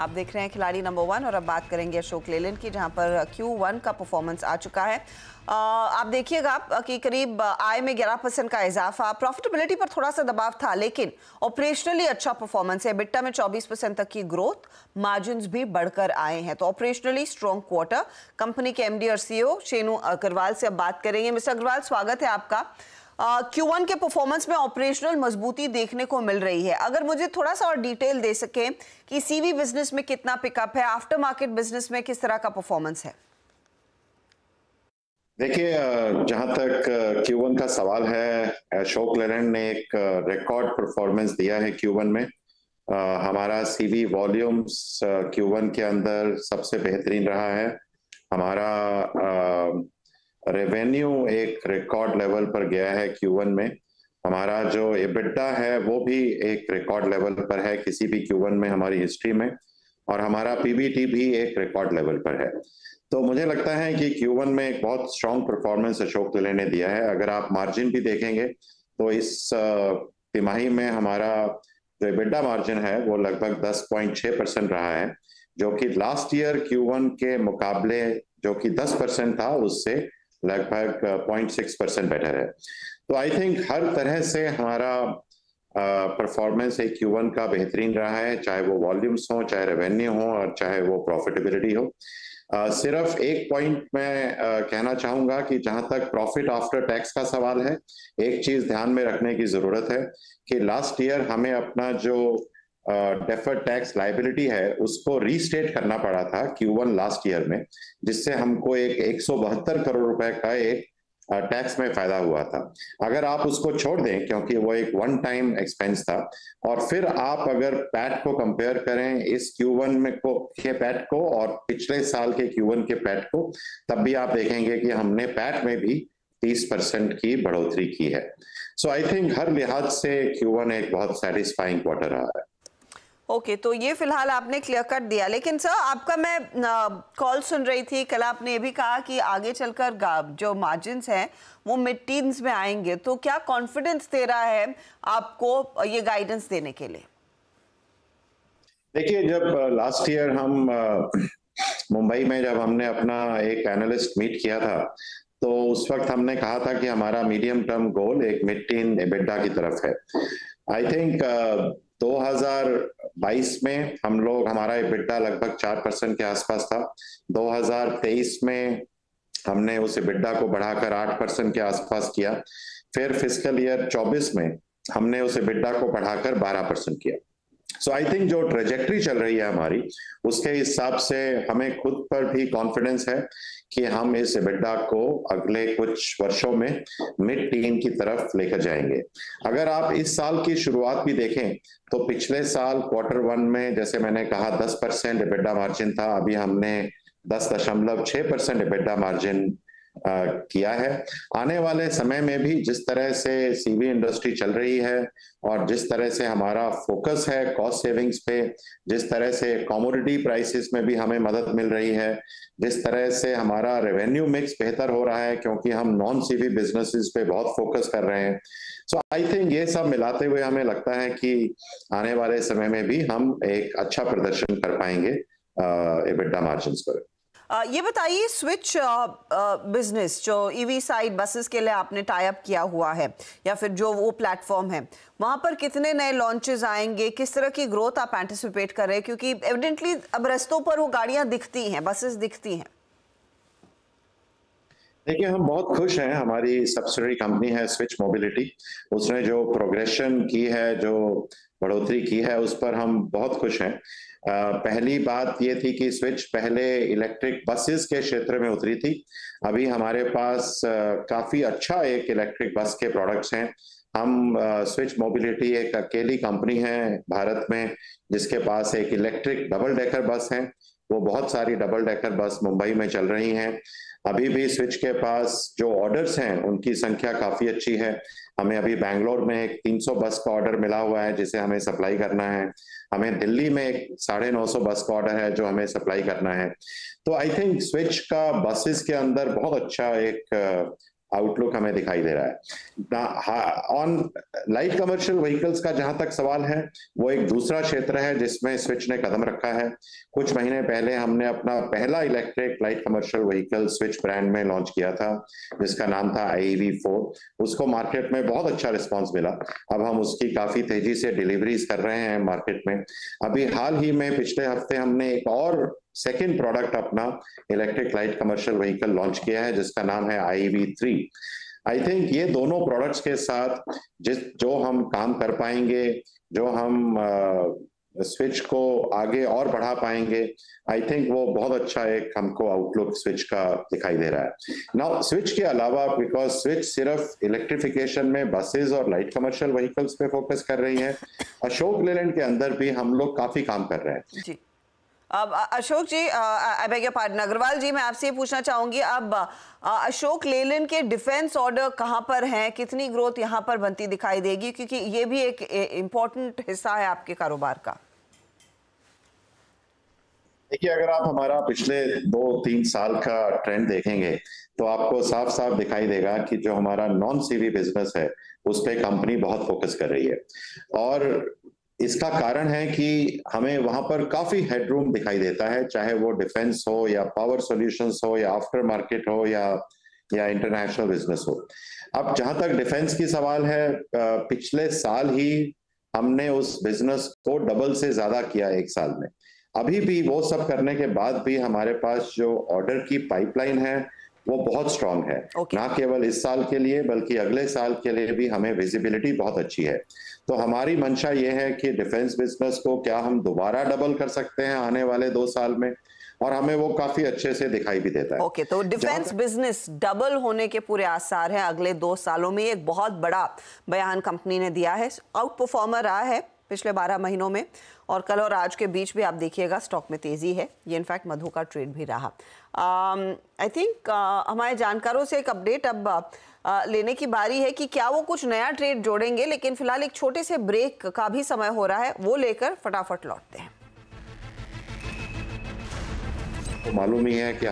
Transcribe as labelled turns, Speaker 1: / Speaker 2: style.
Speaker 1: आप देख रहे हैं खिलाड़ी नंबर 1 और अब बात करेंगे अशोक लेलैंड की, जहां पर Q1 का परफॉर्मेंस आ चुका है। आप देखिएगा कि करीब आय में 11% का इजाफा, प्रॉफिटेबिलिटी पर थोड़ा सा दबाव था, लेकिन ऑपरेशनली अच्छा परफॉर्मेंस है। बिट्टा में 24% तक की ग्रोथ, मार्जिन्स भी बढ़कर आए हैं, तो ऑपरेशनली स्ट्रॉन्ग क्वार्टर। कंपनी के एमडी और सीईओ शेनु अग्रवाल से अब बात करेंगे। मिस्टर अग्रवाल, स्वागत है आपका। Q1 के परफॉर्मेंस में ऑपरेशनल मजबूती देखने को मिल रही है। अगर मुझे थोड़ा सा और डिटेल दे सके कि सीवी बिजनेस में कितना पिकअप है, आफ्टर मार्केट बिजनेस में किस तरह का परफॉर्मेंस है?
Speaker 2: देखिए, जहां तक Q1 का सवाल है, अशोक लेलैंड ने एक रिकॉर्ड परफॉर्मेंस दिया है Q1 में। हमारा सीवी वॉल्यूम्स Q1 के अंदर सबसे बेहतरीन रहा है। हमारा रेवेन्यू एक रिकॉर्ड लेवल पर गया है Q1 में। हमारा जो एबिटा है वो भी एक रिकॉर्ड लेवल पर है किसी भी Q1 में हमारी हिस्ट्री में, और हमारा पीबीटी भी एक रिकॉर्ड लेवल पर है। तो मुझे लगता है कि Q1 में एक बहुत स्ट्रॉन्ग परफॉर्मेंस अशोक लेलैंड ने दिया है। अगर आप मार्जिन भी देखेंगे तो इस तिमाही में हमारा जो एबिटा मार्जिन है वो लगभग 10.6% रहा है, जो कि लास्ट ईयर Q1 के मुकाबले जो कि 10% था उससे लगभग 0.6% बेटर है। तो आई थिंक हर तरह से हमारा परफॉर्मेंस एक Q1 का बेहतरीन रहा है, चाहे वो वॉल्यूम्स हो, चाहे रेवेन्यू हो, और चाहे वो प्रॉफिटेबिलिटी हो। सिर्फ एक पॉइंट मैं कहना चाहूंगा कि जहां तक प्रॉफिट आफ्टर टैक्स का सवाल है, एक चीज ध्यान में रखने की जरूरत है कि लास्ट ईयर हमें अपना जो डेफर्ड टैक्स लाइबिलिटी है उसको रीस्टेट करना पड़ा था Q1 लास्ट ईयर में, जिससे हमको एक 172 करोड़ रुपए का एक टैक्स में फायदा हुआ था। अगर आप उसको छोड़ दें, क्योंकि वो एक वन टाइम एक्सपेंस था, और फिर आप अगर पैट को कंपेयर करें इस Q1 में के पैट को और पिछले साल के Q1 के पैट को, तब भी आप देखेंगे कि हमने पैट में भी 30% की बढ़ोतरी की है। सो आई थिंक हर लिहाज से Q1 एक बहुत सेटिस्फाइंग क्वार्टर रहा है।
Speaker 1: ओके, तो ये फिलहाल आपने क्लियर कट दिया, लेकिन सर आपका मैं कॉल सुन रही थी, कल आपने ये भी कहा कि आगे चलकर जो मार्जिन्स हैं वो मिड टीन्स में आएंगे, तो क्या कॉन्फिडेंस दे रहा है आपको ये गाइडेंस देने के लिए?
Speaker 2: देखिए, जब लास्ट ईयर हम मुंबई में जब हमने अपना एक एनालिस्ट मीट किया था, तो उस वक्त हमने कहा था कि हमारा मीडियम टर्म गोल एक मिड टीन एबिटा की तरफ है। आई थिंक 2022 में हमारा एबिटा लगभग 4% के आसपास था। 2023 में हमने उस एबिटा को बढ़ाकर 8% के आसपास किया। फिर फिस्कल ईयर 24 में हमने उस एबिटा को बढ़ाकर 12% किया। सो आई थिंक जो ट्रेजेक्टरी चल रही है हमारी, उसके हिसाब से हमें खुद पर भी कॉन्फिडेंस है कि हम इस एबिटा को अगले कुछ वर्षों में मिड टीन की तरफ लेकर जाएंगे। अगर आप इस साल की शुरुआत भी देखें तो पिछले साल Q1 में जैसे मैंने कहा 10% एबिटा मार्जिन था, अभी हमने 10.6% एबिटा मार्जिन किया है। आने वाले समय में भी जिस तरह से सीवी इंडस्ट्री चल रही है और जिस तरह से हमारा फोकस है कॉस्ट सेविंग्स पे, जिस तरह से कमोडिटी प्राइसेस में भी हमें मदद मिल रही है, जिस तरह से हमारा रेवेन्यू मिक्स बेहतर हो रहा है क्योंकि हम नॉन सीवी बिजनेसेस पे बहुत फोकस कर रहे हैं। सो आई थिंक ये सब मिलाते हुए हमें लगता है कि आने वाले समय में भी हम एक अच्छा प्रदर्शन कर पाएंगे एबिटा मार्जिन्स पर।
Speaker 1: ये बताइए, स्विच बिजनेस जो ईवी साइड बसेस के लिए आपने टाई अप किया हुआ है, या फिर जो वो प्लेटफॉर्म है, वहां पर कितने नए लॉन्चेस आएंगे, किस तरह की ग्रोथ आप एंटिसिपेट कर रहे हैं? क्योंकि एविडेंटली अब रास्तों पर वो गाड़ियां दिखती हैं, बसेस दिखती हैं।
Speaker 2: देखिए, हम बहुत खुश हैं। हमारी सब्सिडरी कंपनी है स्विच मोबिलिटी, उसने जो प्रोग्रेशन की है, जो बढ़ोतरी की है, उस पर हम बहुत खुश हैं। पहली बात ये थी कि स्विच पहले इलेक्ट्रिक बसेस के क्षेत्र में उतरी थी। अभी हमारे पास काफी अच्छा एक इलेक्ट्रिक बस के प्रोडक्ट्स हैं। हम स्विच मोबिलिटी एक अकेली कंपनी है भारत में जिसके पास एक इलेक्ट्रिक डबल डेकर बस है। वो बहुत सारी डबल डेकर बस मुंबई में चल रही हैं। अभी भी स्विच के पास जो ऑर्डर्स हैं उनकी संख्या काफी अच्छी है। हमें अभी बैंगलोर में एक 300 बस का ऑर्डर मिला हुआ है जिसे हमें सप्लाई करना है। हमें दिल्ली में एक 950 बस का ऑर्डर है जो हमें सप्लाई करना है। तो आई थिंक स्विच का बसेस के अंदर बहुत अच्छा एक आउटलुक हमें दिखाई दे रहा है। ऑन लाइट कमर्शियल व्हीकल्स का जहां तक सवाल है, वो एक दूसरा क्षेत्र है जिसमें स्विच ने कदम रखा है। कुछ महीने पहले हमने अपना पहला electric light commercial vehicle switch brand में लॉन्च किया था, जिसका नाम था IEV4। उसको मार्केट में बहुत अच्छा रिस्पॉन्स मिला। अब हम उसकी काफी तेजी से डिलीवरीज कर रहे हैं मार्केट में। अभी हाल ही में पिछले हफ्ते हमने एक और सेकेंड प्रोडक्ट अपना electric light commercial vehicle launch किया है, जिसका नाम है IEV3। आई थिंक ये दोनों प्रोडक्ट्स के साथ जो हम काम कर पाएंगे, जो हम स्विच को आगे और बढ़ा पाएंगे, आई थिंक वो बहुत अच्छा एक हमको आउटलुक स्विच का दिखाई दे रहा है। नाउ स्विच के अलावा, बिकॉज स्विच सिर्फ इलेक्ट्रिफिकेशन में बसेस और लाइट कमर्शियल व्हीकल्स पे फोकस कर रही है, अशोक लेलैंड के अंदर भी हम लोग काफी काम कर रहे हैं।
Speaker 1: जी, अब Ashok ji, I beg your pardon, Agarwal ji, मैं आपसे ये पूछना चाहूंगी, अब अशोक लेलैंड के डिफेंस ऑर्डर कहां पर हैं, कितनी ग्रोथ यहां पर बनती दिखाई देगी, क्योंकि ये भी एक इम्पोर्टेंट हिस्सा है आपके कारोबार का।
Speaker 2: देखिए, अगर आप हमारा पिछले 2-3 साल का ट्रेंड देखेंगे तो आपको साफ साफ दिखाई देगा कि जो हमारा नॉन सीवी बिजनेस है उस पर कंपनी बहुत फोकस कर रही है। और इसका कारण है कि हमें वहां पर काफी हेडरूम दिखाई देता है, चाहे वो डिफेंस हो या पावर सॉल्यूशंस हो या आफ्टर मार्केट हो या इंटरनेशनल बिजनेस हो। अब जहां तक डिफेंस की सवाल है, पिछले साल ही हमने उस बिजनेस को डबल से ज्यादा किया एक साल में। अभी भी वो सब करने के बाद भी हमारे पास जो ऑर्डर की पाइपलाइन है वो बहुत स्ट्रांग है। ना केवल इस साल के लिए बल्कि अगले साल के लिए भी हमें विजिबिलिटी बहुत अच्छी है। तो हमारी मंशा ये है कि डिफेंस बिजनेस को क्या हम दोबारा डबल कर सकते हैं आने वाले 2 साल में, और हमें वो काफी अच्छे से दिखाई भी देता है।
Speaker 1: ओके, तो डिफेंस बिजनेस डबल होने के पूरे आसार हैं अगले 2 सालों में। एक बहुत बड़ा बयान कंपनी ने दिया है, आउट परफॉर्मर रहा है पिछले 12 महीनों में, और कल और आज के बीच भी आप देखिएगा स्टॉक में तेजी है। ये इनफैक्ट मधु का ट्रेड भी रहा। आई थिंक हमारे जानकारों से एक अपडेट अब लेने की बारी है कि क्या वो कुछ नया ट्रेड जोड़ेंगे, लेकिन फिलहाल एक छोटे से ब्रेक का भी समय हो रहा है, वो लेकर फटाफट लौटते हैं।
Speaker 2: तो मालूम ही है कि